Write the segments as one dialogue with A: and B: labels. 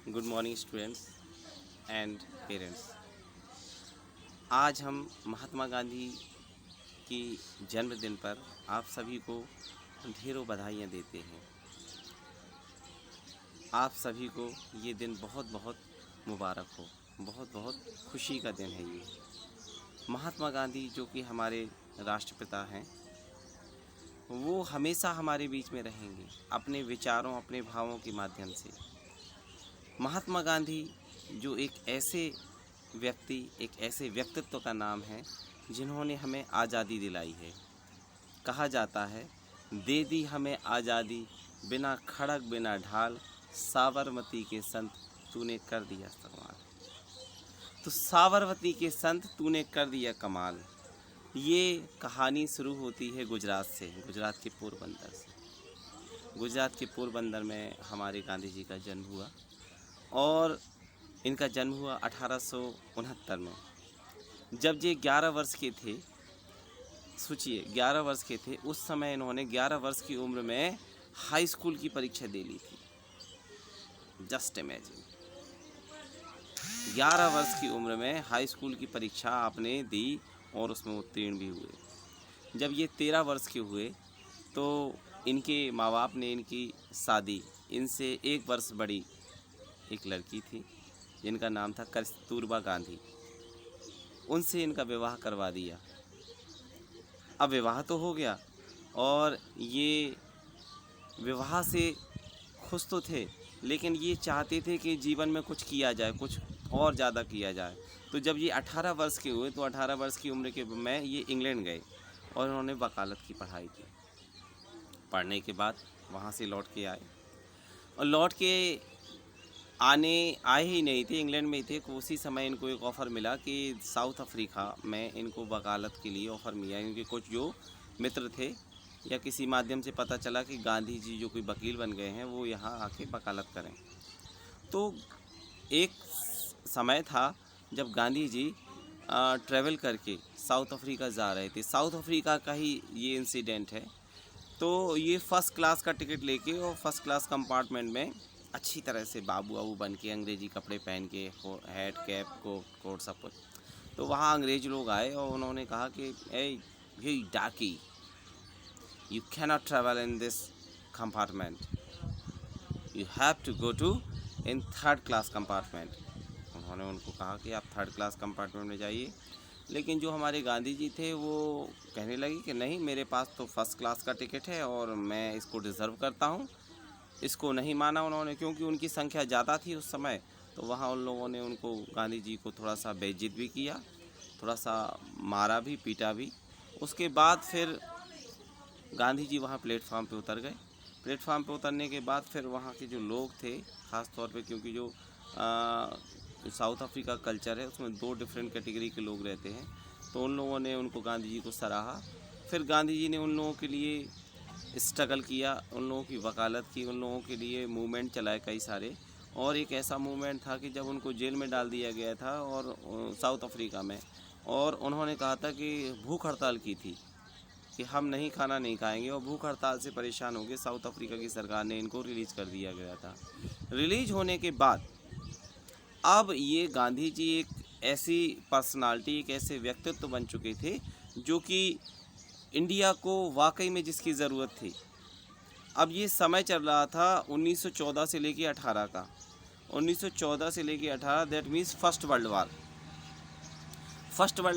A: Good morning students and parents. आज हम महात्मा गांधी की जन्मदिन पर आप सभी को ढेरों बधाइयाँ देते हैं। आप सभी को ये दिन बहुत बहुत मुबारक हो, बहुत बहुत खुशी का दिन है ये। महात्मा गांधी जो कि हमारे राष्ट्रपिता हैं, वो हमेशा हमारे बीच में रहेंगे अपने विचारों, अपने भावों के माध्यम से। महात्मा गांधी जो एक ऐसे व्यक्तित्व का नाम है जिन्होंने हमें आज़ादी दिलाई है। कहा जाता है, दे दी हमें आज़ादी, बिना खड़ग बिना ढाल, साबरमती के संत तूने कर दिया कमाल। तो साबरमती के संत तूने कर दिया कमाल, ये कहानी शुरू होती है गुजरात से, गुजरात के पोरबंदर से। गुजरात के पोरबंदर में हमारे गांधी जी का जन्म हुआ और इनका जन्म हुआ 1869 में। जब ये 11 वर्ष के थे, सोचिए 11 वर्ष के थे, उस समय इन्होंने 11 वर्ष की उम्र में हाई स्कूल की परीक्षा दे ली थी। जस्ट इमेजिन, 11 वर्ष की उम्र में हाई स्कूल की परीक्षा आपने दी और उसमें उत्तीर्ण भी हुए। जब ये 13 वर्ष के हुए तो इनके माँ बाप ने इनकी शादी, इनसे 1 वर्ष बड़ी एक लड़की थी जिनका नाम था कस्तूरबा गांधी, उनसे इनका विवाह करवा दिया। अब विवाह तो हो गया और ये विवाह से खुश तो थे, लेकिन ये चाहते थे कि जीवन में कुछ किया जाए, कुछ और ज़्यादा किया जाए। तो जब ये 18 वर्ष के हुए तो 18 वर्ष की उम्र के में ये इंग्लैंड गए और उन्होंने वकालत की पढ़ाई की। पढ़ने के बाद वहाँ से लौट के आए और लौट के आए ही नहीं थे, इंग्लैंड में ही थे। उसी समय इनको एक ऑफ़र मिला कि साउथ अफ्रीका में इनको वकालत के लिए ऑफ़र मिला। इनके कुछ जो मित्र थे या किसी माध्यम से पता चला कि गांधी जी जो कोई वकील बन गए हैं, वो यहाँ आके वकालत करें। तो एक समय था जब गांधी जी ट्रैवल करके साउथ अफ्रीका जा रहे थे। साउथ अफ्रीका का ही ये इंसिडेंट है। तो ये फ़र्स्ट क्लास का टिकट लेके और फर्स्ट क्लास कंपार्टमेंट में अच्छी तरह से बाबू वाबू बन के, अंग्रेज़ी कपड़े पहन के, हैट कैप कोट सब कुछ। तो वहाँ अंग्रेज़ लोग आए और उन्होंने कहा कि ये darkie, you cannot travel in this compartment, you have to go to in 3rd class compartment. उन्होंने उनको कहा कि आप 3rd क्लास कंपार्टमेंट में जाइए, लेकिन जो हमारे गांधी जी थे वो कहने लगे कि नहीं, मेरे पास तो फर्स्ट क्लास का टिकट है और मैं इसको डिज़र्व करता हूँ। इसको नहीं माना उन्होंने, क्योंकि उनकी संख्या ज़्यादा थी उस समय। तो वहाँ उन लोगों ने उनको, गांधी जी को थोड़ा सा बेइज्जत भी किया, थोड़ा सा मारा भी, पीटा भी। उसके बाद फिर गांधी जी वहाँ प्लेटफार्म पे उतर गए। प्लेटफार्म पे उतरने के बाद फिर वहाँ के जो लोग थे, ख़ास तौर पे क्योंकि जो साउथ अफ्रीका कल्चर है उसमें 2 डिफरेंट कैटेगरी के लोग रहते हैं, तो उन लोगों ने उनको, गांधी जी को सराहा। फिर गांधी जी ने उन लोगों के लिए स्ट्रगल किया, उन लोगों की वकालत की, उन लोगों के लिए मूवमेंट चलाए कई सारे। और एक ऐसा मूवमेंट था कि जब उनको जेल में डाल दिया गया था और साउथ अफ्रीका में, और उन्होंने कहा था कि भूख हड़ताल की थी कि हम नहीं, खाना नहीं खाएंगे, और भूख हड़ताल से परेशान हो गए। साउथ अफ्रीका की सरकार ने इनको रिलीज़ कर दिया गया था। रिलीज होने के बाद अब ये गांधी जी एक ऐसी पर्सनालिटी, एक ऐसे व्यक्तित्व बन चुके थे जो कि इंडिया को वाकई में जिसकी ज़रूरत थी। अब ये समय चल रहा था 1914 से लेके 18 का। 1914 से लेके 18, that means first world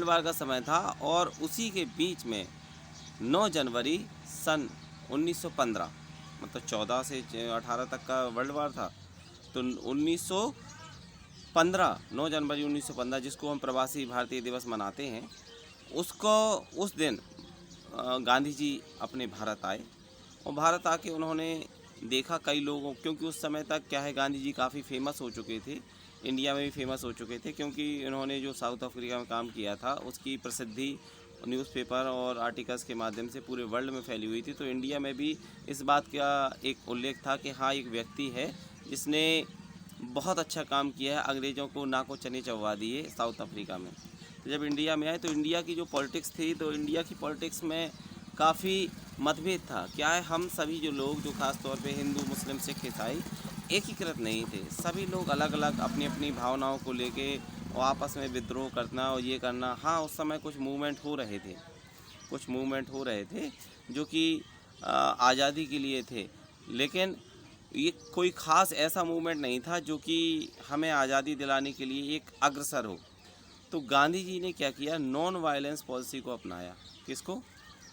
A: war का समय था। और उसी के बीच में 9 जनवरी सन 1915, मतलब 14 से 18 तक का वर्ल्ड वार था। तो 1915, 9 जनवरी 1915, जिसको हम प्रवासी भारतीय दिवस मनाते हैं, उस दिन गांधी जी अपने भारत आए। और भारत आके उन्होंने देखा कई लोगों, क्योंकि उस समय तक क्या है, गांधी जी काफ़ी फेमस हो चुके थे, इंडिया में भी फेमस हो चुके थे, क्योंकि इन्होंने जो साउथ अफ्रीका में काम किया था उसकी प्रसिद्धि न्यूज़पेपर और आर्टिकल्स के माध्यम से पूरे वर्ल्ड में फैली हुई थी। तो इंडिया में भी इस बात का एक उल्लेख था कि हाँ, एक व्यक्ति है जिसने बहुत अच्छा काम किया है, अंग्रेज़ों को नाको चने चबवा दिए साउथ अफ्रीका में। तो जब इंडिया में आए तो इंडिया की जो पॉलिटिक्स थी, तो इंडिया की पॉलिटिक्स में काफ़ी मतभेद था। क्या है, हम सभी जो लोग, जो ख़ास तौर पे हिंदू, मुस्लिम, सिख, ईसाई, एकीकृत नहीं थे। सभी लोग अलग अलग अपनी अपनी भावनाओं को लेके और आपस में विद्रोह करना और ये करना। हाँ, उस समय कुछ मूवमेंट हो रहे थे, कुछ मूवमेंट हो रहे थे जो कि आज़ादी के लिए थे, लेकिन ये कोई ख़ास ऐसा मूवमेंट नहीं था जो कि हमें आज़ादी दिलाने के लिए एक अग्रसर हो। तो गांधी जी ने क्या किया, नॉन वायलेंस पॉलिसी को अपनाया। किसको?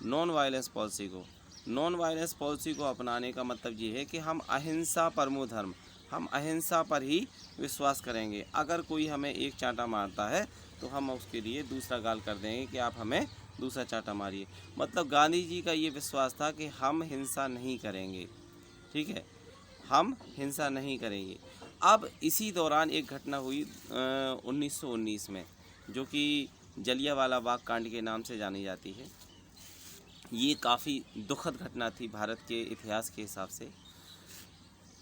A: नॉन वायलेंस पॉलिसी को। नॉन वायलेंस पॉलिसी को अपनाने का मतलब ये है कि हम अहिंसा परमो धर्म, हम अहिंसा पर ही विश्वास करेंगे। अगर कोई हमें एक चांटा मारता है तो हम उसके लिए दूसरा गाल कर देंगे कि आप हमें दूसरा चांटा मारिए। मतलब गांधी जी का ये विश्वास था कि हम हिंसा नहीं करेंगे, ठीक है, हम हिंसा नहीं करेंगे। अब इसी दौरान एक घटना हुई 1919 में, जो कि जलियांवाला बाग कांड के नाम से जानी जाती है। ये काफ़ी दुखद घटना थी भारत के इतिहास के हिसाब से,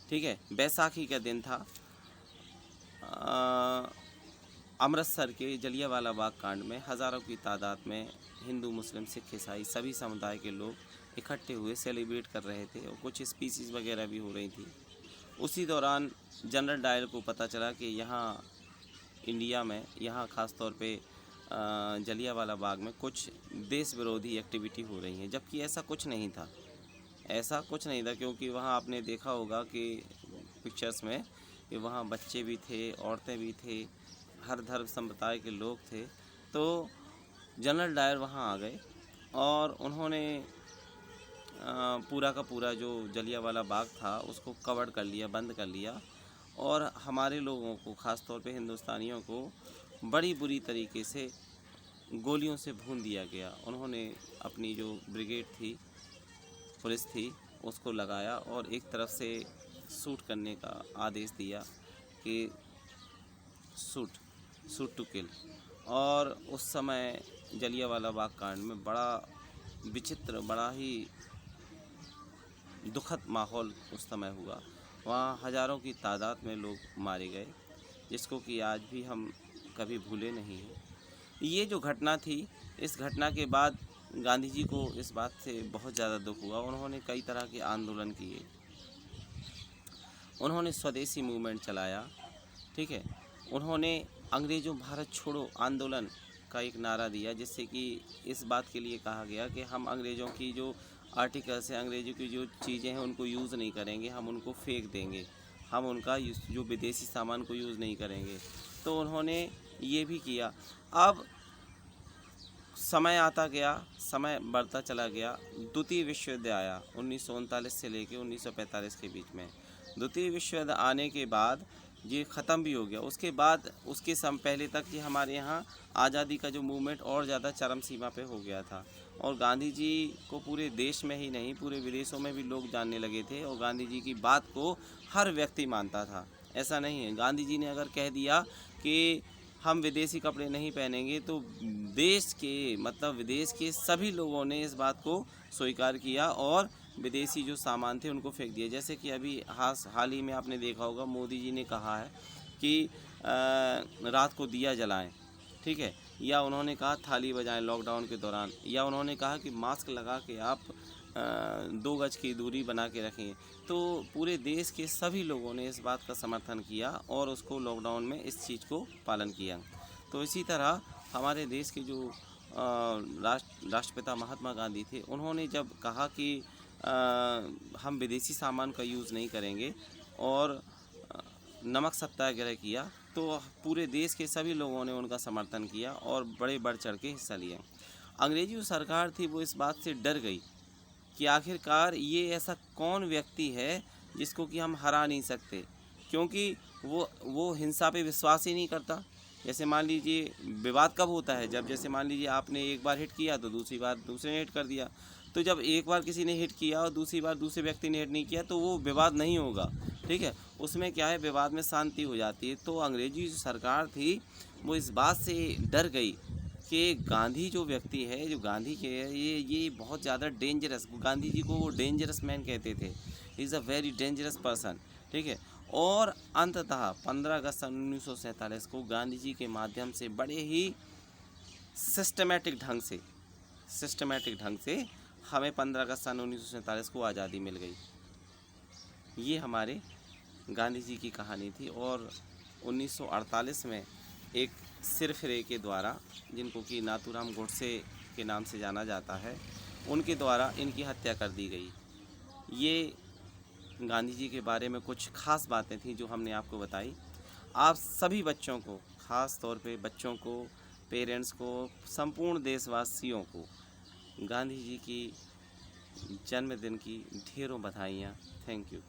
A: ठीक है। बैसाखी का दिन था। अमृतसर के जलियांवाला बाग कांड में हज़ारों की तादाद में हिंदू, मुस्लिम, सिख, ईसाई सभी समुदाय के लोग इकट्ठे हुए सेलिब्रेट कर रहे थे और कुछ स्पीचेस वगैरह भी हो रही थी। उसी दौरान जनरल डायर को पता चला कि यहाँ इंडिया में, यहाँ ख़ास तौर पे जलियांवाला बाग में कुछ देश विरोधी एक्टिविटी हो रही है, जबकि ऐसा कुछ नहीं था, ऐसा कुछ नहीं था। क्योंकि वहाँ आपने देखा होगा कि पिक्चर्स में कि वहाँ बच्चे भी थे, औरतें भी थे, हर धर्म संप्रदाय के लोग थे। तो जनरल डायर वहाँ आ गए और उन्होंने पूरा का पूरा जो जलियांवाला बाग था उसको कवर कर लिया, बंद कर लिया, और हमारे लोगों को, ख़ास तौर पे हिंदुस्तानियों को बड़ी बुरी तरीके से गोलियों से भून दिया गया। उन्होंने अपनी जो ब्रिगेड थी, पुलिस थी, उसको लगाया और एक तरफ से शूट करने का आदेश दिया कि शूट टू किल। और उस समय जलियांवाला बाग कांड में बड़ा विचित्र, बड़ा ही दुखद माहौल उस समय हुआ। वहाँ हज़ारों की तादाद में लोग मारे गए, जिसको कि आज भी हम कभी भूले नहीं हैं। ये जो घटना थी, इस घटना के बाद गांधी जी को इस बात से बहुत ज़्यादा दुख हुआ। उन्होंने कई तरह के आंदोलन किए, उन्होंने स्वदेशी मूवमेंट चलाया, ठीक है। उन्होंने अंग्रेज़ों भारत छोड़ो आंदोलन का एक नारा दिया, जिससे कि इस बात के लिए कहा गया कि हम अंग्रेज़ों की जो आर्टिकल्स हैं, अंग्रेज़ों की जो चीज़ें हैं, उनको यूज़ नहीं करेंगे, हम उनको फेंक देंगे, हम उनका जो विदेशी सामान को यूज़ नहीं करेंगे। तो उन्होंने ये भी किया। अब समय आता गया, समय बढ़ता चला गया। द्वितीय विश्व युद्ध आया 1939 से लेके 1945 के बीच में। द्वितीय विश्व युद्ध आने के बाद ये ख़त्म भी हो गया। उसके बाद उसके पहले तक ये हमारे यहाँ आज़ादी का जो मूवमेंट और ज़्यादा चरम सीमा पे हो गया था, और गांधी जी को पूरे देश में ही नहीं, पूरे विदेशों में भी लोग जानने लगे थे, और गांधी जी की बात को हर व्यक्ति मानता था। ऐसा नहीं है, गांधी जी ने अगर कह दिया कि हम विदेशी कपड़े नहीं पहनेंगे, तो देश के, मतलब विदेश के सभी लोगों ने इस बात को स्वीकार किया और विदेशी जो सामान थे उनको फेंक दिया। जैसे कि अभी हाल ही में आपने देखा होगा, मोदी जी ने कहा है कि रात को दिया जलाएं, ठीक है, या उन्होंने कहा थाली बजाएं लॉकडाउन के दौरान, या उन्होंने कहा कि मास्क लगा के आप 2 गज की दूरी बना के रखें। तो पूरे देश के सभी लोगों ने इस बात का समर्थन किया और उसको लॉकडाउन में इस चीज़ को पालन किया। तो इसी तरह हमारे देश के जो राष्ट्रपिता महात्मा गांधी थे, उन्होंने जब कहा कि हम विदेशी सामान का यूज़ नहीं करेंगे और नमक सत्याग्रह किया, तो पूरे देश के सभी लोगों ने उनका समर्थन किया और बड़े बढ़ चढ़ के हिस्सा लिया। अंग्रेजी जो सरकार थी वो इस बात से डर गई कि आखिरकार ये ऐसा कौन व्यक्ति है जिसको कि हम हरा नहीं सकते, क्योंकि वो हिंसा पे विश्वास ही नहीं करता। जैसे मान लीजिए विवाद कब होता है, जब जैसे मान लीजिए आपने एक बार हिट किया तो दूसरी बार दूसरे ने हिट कर दिया। तो जब एक बार किसी ने हिट किया और दूसरी बार दूसरे व्यक्ति ने हिट नहीं किया तो वो विवाद नहीं होगा, ठीक है, उसमें क्या है, विवाद में शांति हो जाती है। तो अंग्रेजी जो सरकार थी वो इस बात से डर गई कि गांधी जो व्यक्ति है, जो गांधी के है, ये बहुत ज़्यादा डेंजरस, गांधी जी को वो डेंजरस मैन कहते थे, is a very dangerous person, ठीक है। और अंततः 15 अगस्त 1947 को गांधी जी के माध्यम से बड़े ही सिस्टमेटिक ढंग से हमें 15 अगस्त 1947 को आज़ादी मिल गई। ये हमारे गांधी जी की कहानी थी। और 1948 में एक सिरफिरे के द्वारा, जिनको कि नाथूराम गोडसे के नाम से जाना जाता है, उनके द्वारा इनकी हत्या कर दी गई। ये गांधी जी के बारे में कुछ खास बातें थी जो हमने आपको बताई। आप सभी बच्चों को, ख़ास तौर पे बच्चों को, पेरेंट्स को, संपूर्ण देशवासियों को गांधी जी की जन्मदिन की ढेरों बधाइयाँ। Thank you.